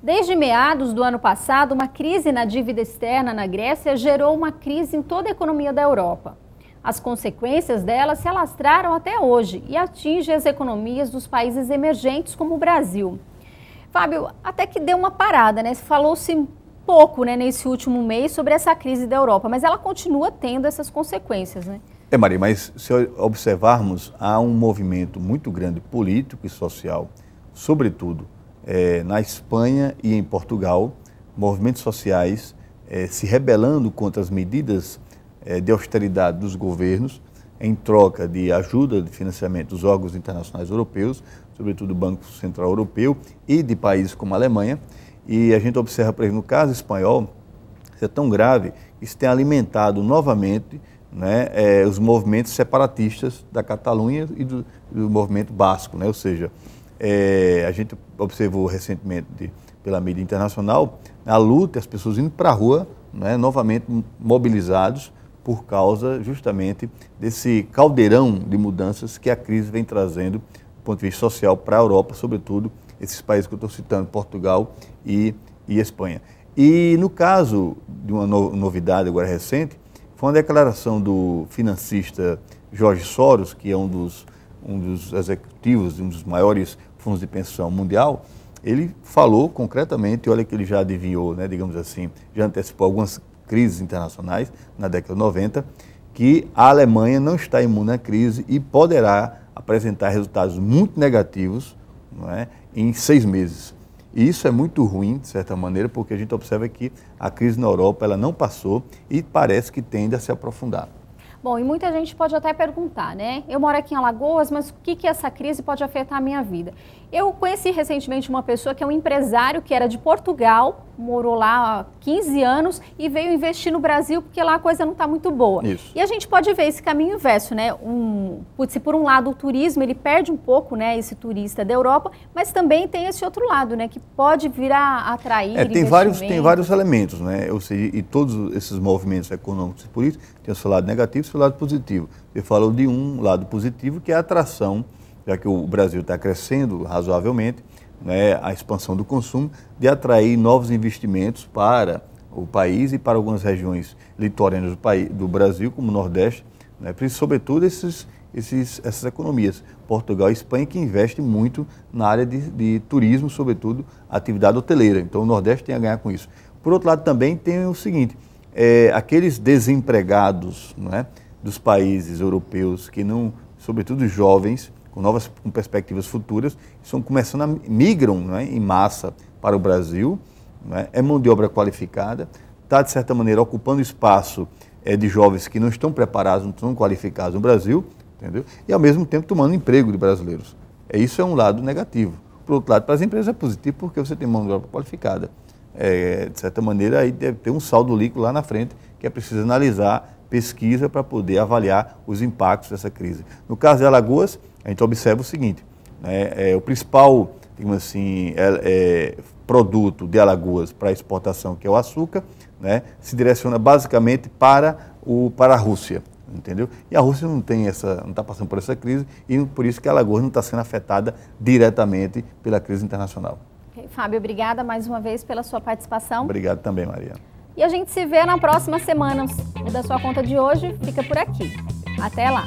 Desde meados do ano passado, uma crise na dívida externa na Grécia gerou uma crise em toda a economia da Europa. As consequências dela se alastraram até hoje e atingem as economias dos países emergentes como o Brasil. Fábio, até que deu uma parada, né? Falou-se pouco, né, nesse último mês sobre essa crise da Europa, mas ela continua tendo essas consequências, né? Maria, mas se observarmos, há um movimento muito grande político e social, sobretudo na Espanha e em Portugal, movimentos sociais se rebelando contra as medidas de austeridade dos governos em troca de ajuda de financiamento dos órgãos internacionais europeus, sobretudo do Banco Central Europeu e de países como a Alemanha. E a gente observa, por exemplo, no caso espanhol, isso é tão grave que isso tem alimentado novamente, né, os movimentos separatistas da Catalunha e do movimento basco, né? Ou seja, a gente observou recentemente pela mídia internacional a luta, as pessoas indo para a rua, né, novamente mobilizados por causa justamente desse caldeirão de mudanças que a crise vem trazendo do ponto de vista social para a Europa, sobretudo esses países que eu estou citando, Portugal e Espanha. E no caso de uma novidade agora recente, foi uma declaração do financista George Soros, que é um dos executivos de um dos maiores fundos de pensão mundial. Ele falou concretamente, olha que ele já adivinhou, né, digamos assim, já antecipou algumas crises internacionais na década de 90, que a Alemanha não está imune à crise e poderá apresentar resultados muito negativos, não é, em 6 meses. E isso é muito ruim, de certa maneira, porque a gente observa que a crise na Europa ela não passou e parece que tende a se aprofundar. Bom, e muita gente pode até perguntar, né? Eu moro aqui em Alagoas, mas o que essa crise pode afetar a minha vida? Eu conheci recentemente uma pessoa que é um empresário que era de Portugal, morou lá há 15 anos e veio investir no Brasil porque lá a coisa não está muito boa. Isso. E a gente pode ver esse caminho inverso, né? Se por um lado o turismo, ele perde um pouco, né, esse turista da Europa, mas também tem esse outro lado, né, que pode vir a atrair tem vários elementos, né? Ou seja, e todos esses movimentos econômicos e políticos têm o seu lado negativo e o seu lado positivo. Você falou de um lado positivo, que é a atração, já que o Brasil está crescendo razoavelmente, né, a expansão do consumo, de atrair novos investimentos para o país e para algumas regiões litorâneas do Brasil, como o Nordeste, né, sobretudo essas economias, Portugal e Espanha, que investem muito na área de turismo, sobretudo atividade hoteleira. Então o Nordeste tem a ganhar com isso. Por outro lado, também tem o seguinte, aqueles desempregados, né, dos países europeus, que não, sobretudo jovens, com perspectivas futuras, migram, né, em massa para o Brasil, né, é mão de obra qualificada, está, de certa maneira, ocupando espaço de jovens que não estão preparados, não estão qualificados no Brasil, entendeu? E, ao mesmo tempo, tomando emprego de brasileiros. Isso é um lado negativo. Por outro lado, para as empresas é positivo porque você tem mão de obra qualificada. De certa maneira, aí deve ter um saldo líquido lá na frente, que é preciso analisar, pesquisa para poder avaliar os impactos dessa crise. No caso de Alagoas, a gente observa o seguinte, né, o principal, digamos assim, produto de Alagoas para exportação, que é o açúcar, né, se direciona basicamente para a Rússia, entendeu? E a Rússia não está passando por essa crise e por isso que Alagoas não está sendo afetada diretamente pela crise internacional. Fábio, obrigada mais uma vez pela sua participação. Obrigado também, Maria. E a gente se vê na próxima semana. O Da Sua Conta de hoje fica por aqui. Até lá!